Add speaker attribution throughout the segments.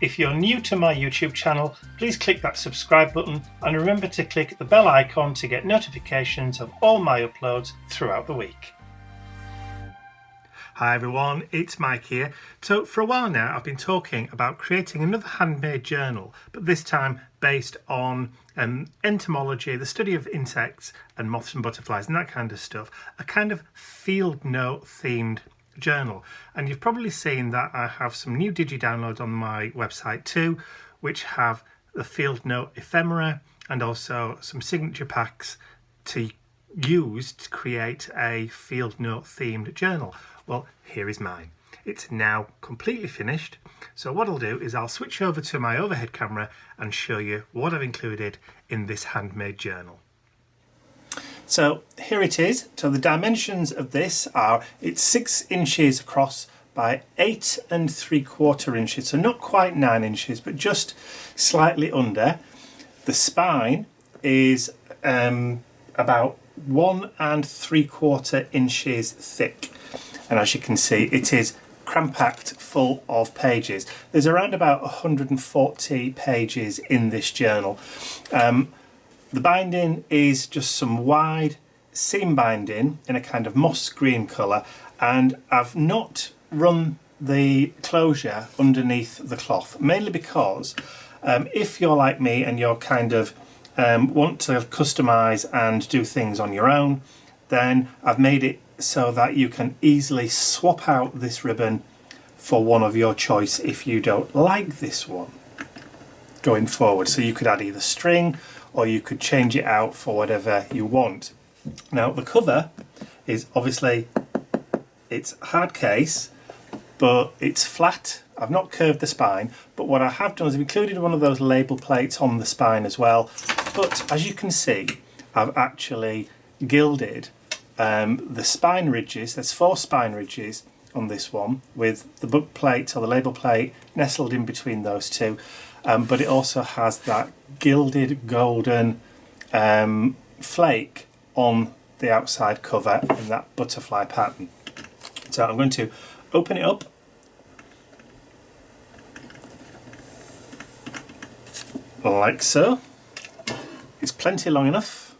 Speaker 1: If you're new to my YouTube channel, please click that subscribe button and remember to click the bell icon to get notifications of all my uploads throughout the week. Hi everyone, it's Mike here. So for a while now I've been talking about creating another handmade journal, but this time based on entomology, the study of insects and moths and butterflies and that kind of stuff, a kind of field note themed journal. And you've probably seen that I have some new digi-downloads on my website too, which have the field note ephemera and also some signature packs to use to create a field note themed journal. Well, here is mine. It's now completely finished. So what I'll do is I'll switch over to my overhead camera and show you what I've included in this handmade journal. So here it is. So the dimensions of this are, it's 6 inches across by 8 3/4 inches. So not quite 9 inches, but just slightly under. The spine is about 1 3/4 inches thick. And as you can see, it is cram-packed full of pages. There's around about 140 pages in this journal. The binding is just some wide seam binding in a kind of moss green colour, and I've not run the closure underneath the cloth, mainly because if you're like me and you're kind of want to customise and do things on your own, then I've made it so that you can easily swap out this ribbon for one of your choice if you don't like this one going forward. So you could add either string or you could change it out for whatever you want. Now the cover is obviously, it's hard case, but it's flat. I've not curved the spine, but what I have done is I've included one of those label plates on the spine as well. But as you can see, I've actually gilded the spine ridges. There's 4 spine ridges on this one with the book plate or the label plate nestled in between those two, but it also has that gilded golden flake on the outside cover and that butterfly pattern. So I'm going to open it up. Like so. It's plenty long enough.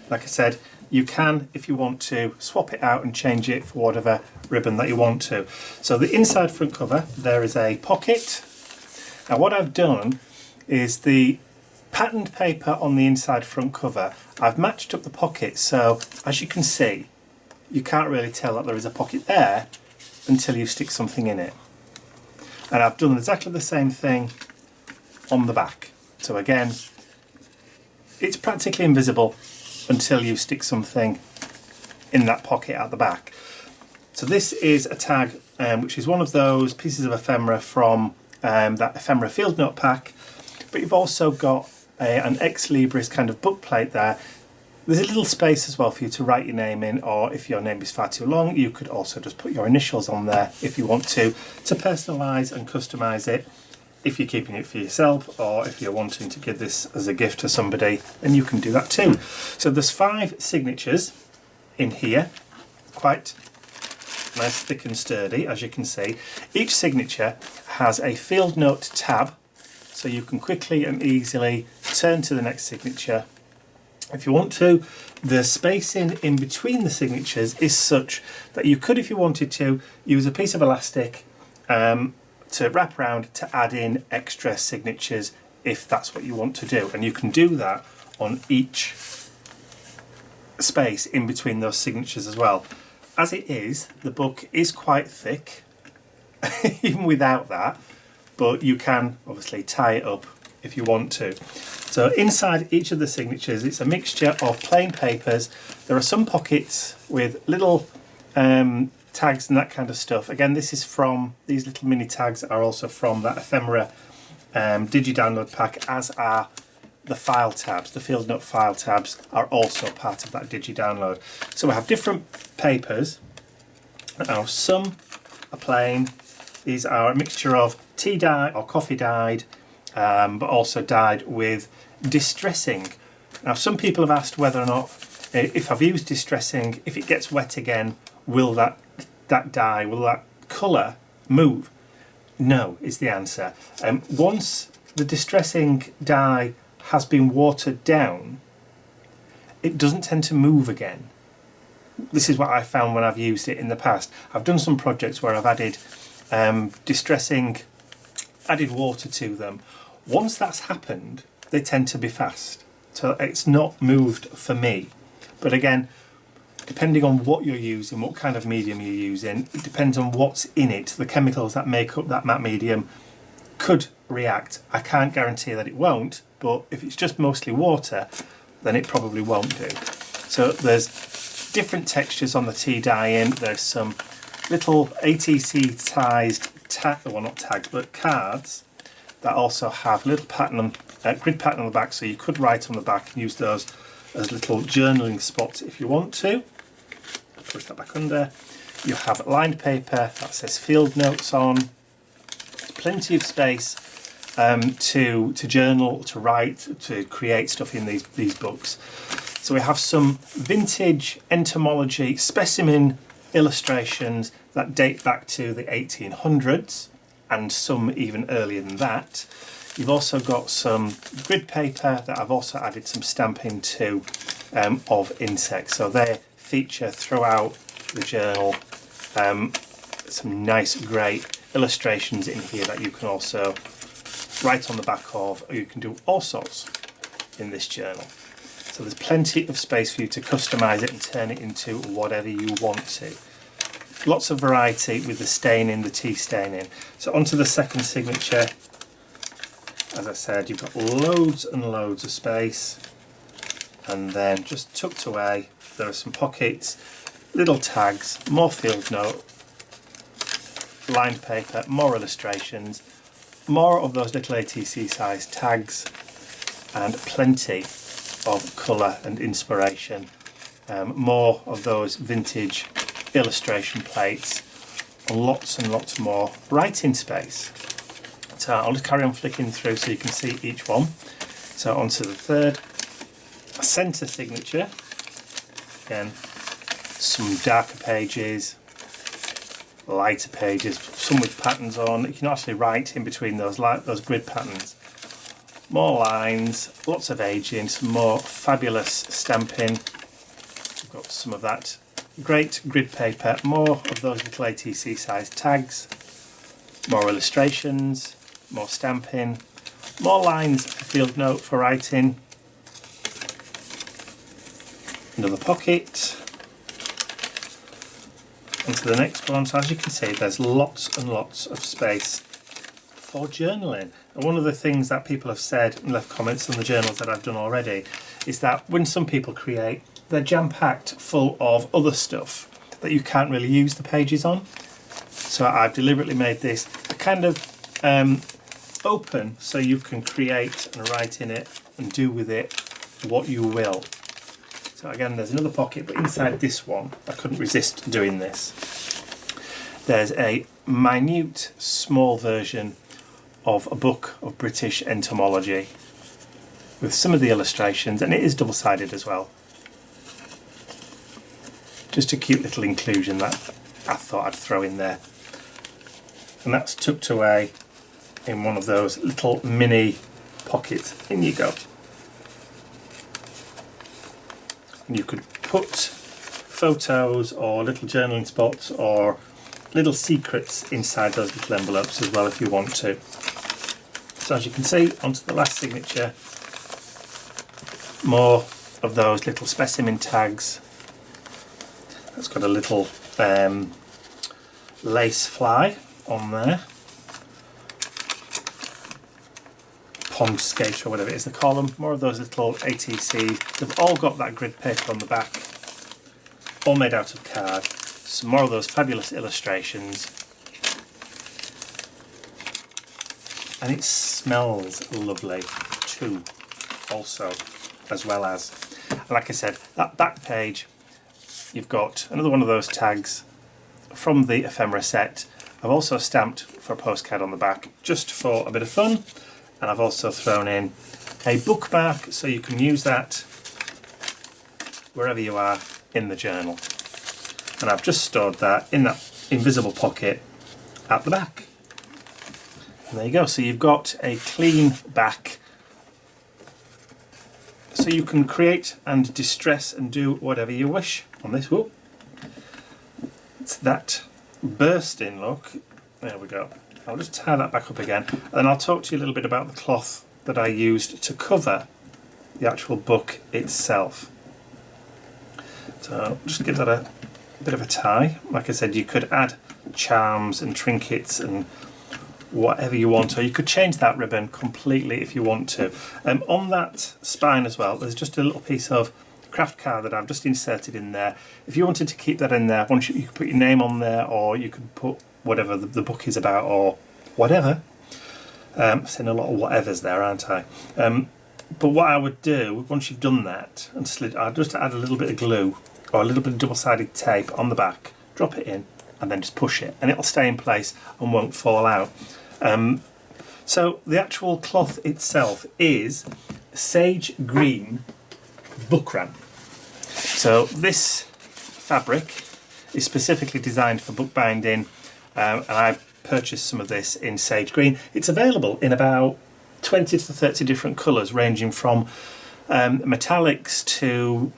Speaker 1: Like I said, you can, if you want to, swap it out and change it for whatever ribbon that you want to. So the inside front cover, there is a pocket. Now what I've done is the patterned paper on the inside front cover, I've matched up the pocket, so as you can see, you can't really tell that there is a pocket there until you stick something in it. And I've done exactly the same thing on the back. So again, it's practically invisible until you stick something in that pocket at the back. So this is a tag which is one of those pieces of ephemera from that ephemera field note pack, but you've also got an ex libris kind of book plate there. There's a little space as well for you to write your name in, or if your name is far too long you could also just put your initials on there if you want to personalise and customise it. If you're keeping it for yourself or if you're wanting to give this as a gift to somebody, then you can do that too. So there's 5 signatures in here, quite nice, thick and sturdy, as you can see. Each signature has a field note tab, so you can quickly and easily turn to the next signature if you want to. The spacing in between the signatures is such that you could, if you wanted to, use a piece of elastic to wrap around to add in extra signatures if that's what you want to do, and you can do that on each space in between those signatures as well. As it is, the book is quite thick even without that, but you can obviously tie it up if you want to. So inside each of the signatures, it's a mixture of plain papers. There are some pockets with little tags and that kind of stuff. Again, this is from, these little mini tags are also from that ephemera digi-download pack, as are the file tabs. The field note file tabs are also part of that digi-download. So we have different papers. Now some are plain. These are a mixture of tea dye or coffee dyed, but also dyed with distressing. Now some people have asked whether or not, if I've used distressing, if it gets wet again, will that dye, will that colour move? No is the answer. Once the distressing dye has been watered down, it doesn't tend to move again. This is what I found when I've used it in the past. I've done some projects where I've added added water to them. Once that's happened, they tend to be fast. So it's not moved for me. But again, depending on what you're using, what kind of medium you're using, it depends on what's in it. The chemicals that make up that matte medium could react. I can't guarantee that it won't, but if it's just mostly water, then it probably won't do. So there's different textures on the tea dye-in. There's some little ATC sized well, not tags, but cards that also have a little pattern grid pattern on the back, so you could write on the back and use those as little journaling spots if you want to. Push that back under. You have lined paper that says field notes on. Plenty of space to journal, to write, to create stuff in these books. So we have some vintage entomology specimen illustrations that date back to the 1800s and some even earlier than that. You've also got some grid paper that I've also added some stamping to of insects. So they feature throughout the journal some nice great illustrations in here that you can also write on the back of, or you can do all sorts in this journal. So there's plenty of space for you to customise it and turn it into whatever you want to. Lots of variety with the staining, the tea staining. So onto the second signature. As I said, you've got loads and loads of space, and then just tucked away there are some pockets, little tags, more field note, lined paper, more illustrations, more of those little ATC size tags, and plenty of colour and inspiration. More of those vintage illustration plates, lots and lots more writing space. So I'll just carry on flicking through so you can see each one. So onto the third, a centre signature. Again, some darker pages, lighter pages, some with patterns on. You can actually write in between those grid patterns. More lines, lots of aging, some more fabulous stamping. We've got some of that great grid paper, more of those little ATC size tags, more illustrations, more stamping, more lines for field note for writing, another pocket, onto the next one. So as you can see, there's lots and lots of space for journaling. And one of the things that people have said and left comments on the journals that I've done already is that when some people create, they're jam-packed full of other stuff that you can't really use the pages on. So I've deliberately made this a kind of open, so you can create and write in it and do with it what you will. So again, there's another pocket, but inside this one, I couldn't resist doing this. There's a minute, small version of a book of British entomology with some of the illustrations, and it is double-sided as well. Just a cute little inclusion that I thought I'd throw in there. And that's tucked away in one of those little mini pockets. In you go. And you could put photos or little journaling spots or little secrets inside those little envelopes as well if you want to. So as you can see, onto the last signature, more of those little specimen tags. It's got a little lace fly on there, pond skate or whatever it is they call them. More of those little ATC. They've all got that grid paper on the back, all made out of card. Some more of those fabulous illustrations, and it smells lovely too, also, as well as. And like I said, that back page, you've got another one of those tags from the ephemera set. I've also stamped for a postcard on the back just for a bit of fun, and I've also thrown in a bookmark so you can use that wherever you are in the journal. And I've just stored that in that invisible pocket at the back. And there you go. So you've got a clean back, so you can create and distress and do whatever you wish on this. Whoop. It's that bursting look. There we go. I'll just tie that back up again, and then I'll talk to you a little bit about the cloth that I used to cover the actual book itself. So just give that a bit of a tie. Like I said, you could add charms and trinkets and whatever you want, or you could change that ribbon completely if you want to. On that spine as well, there's just a little piece of craft card that I've just inserted in there. If you wanted to keep that in there, you could put your name on there, or you could put whatever the book is about, or whatever. I'm saying a lot of whatevers there, aren't I? But what I would do, once you've done that and slid, I'd just add a little bit of glue or a little bit of double-sided tape on the back, drop it in, and then just push it, and it'll stay in place and won't fall out. So the actual cloth itself is sage green bookran. So this fabric is specifically designed for bookbinding, and I purchased some of this in sage green. It's available in about 20 to 30 different colours, ranging from metallics to,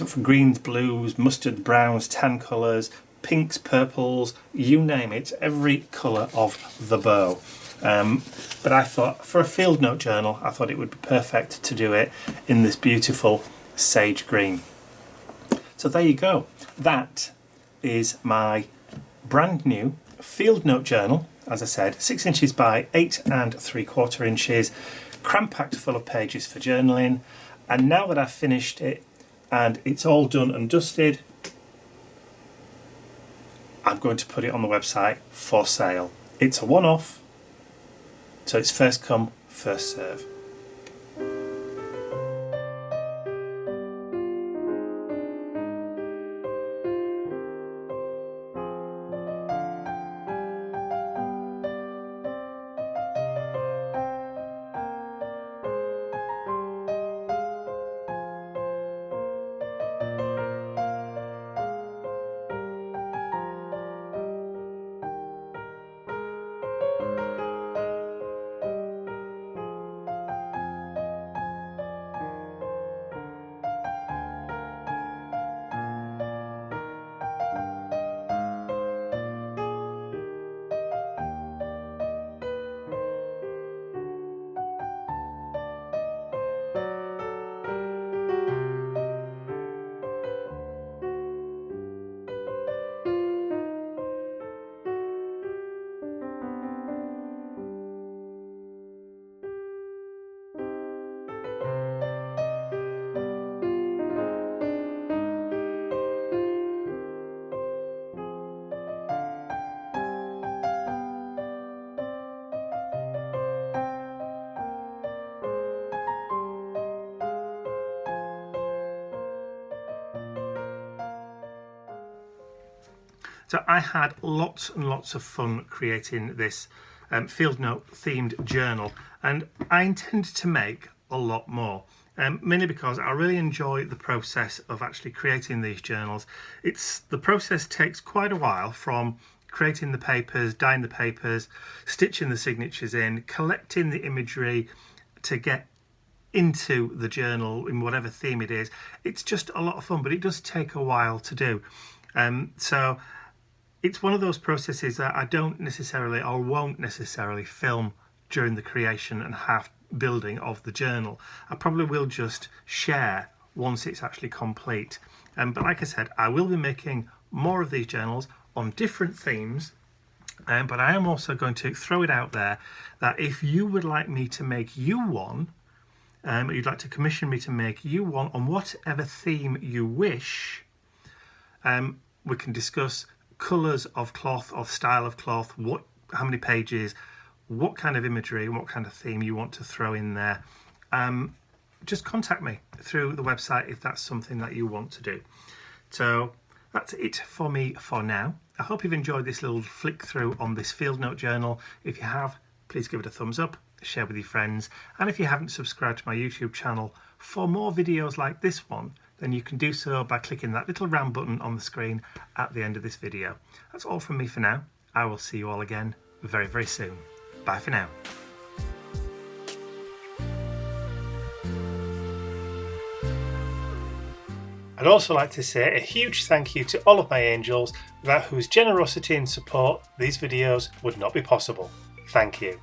Speaker 1: for greens, blues, mustard browns, tan colours, pinks, purples, you name it, every colour of the bow. But I thought, for a field note journal, I thought it would be perfect to do it in this beautiful sage green. So there you go. That is my brand new field note journal. As I said, 6 inches by 8 3/4 inches, cram-packed full of pages for journaling. And now that I've finished it and it's all done and dusted, I'm going to put it on the website for sale. It's a one-off, so it's first come, first serve. So I had lots and lots of fun creating this field note themed journal, and I intend to make a lot more, mainly because I really enjoy the process of actually creating these journals. The process takes quite a while, from creating the papers, dyeing the papers, stitching the signatures in, collecting the imagery to get into the journal in whatever theme it is. It's just a lot of fun, but it does take a while to do. So it's one of those processes that I don't necessarily or won't necessarily film during the creation and half building of the journal. I probably will just share once it's actually complete. But like I said, I will be making more of these journals on different themes. But I am also going to throw it out there that if you would like me to make you one, you'd like to commission me to make you one on whatever theme you wish, we can discuss colours of cloth, of style of cloth, how many pages, what kind of imagery and what kind of theme you want to throw in there. Just contact me through the website if that's something that you want to do. So that's it for me for now. I hope you've enjoyed this little flick through on this field note journal. If you have, please give it a thumbs up, share with your friends, and if you haven't subscribed to my YouTube channel for more videos like this one, then you can do so by clicking that little round button on the screen at the end of this video. That's all from me for now. I will see you all again very, very soon. Bye for now. I'd also like to say a huge thank you to all of my angels, without whose generosity and support these videos would not be possible. Thank you.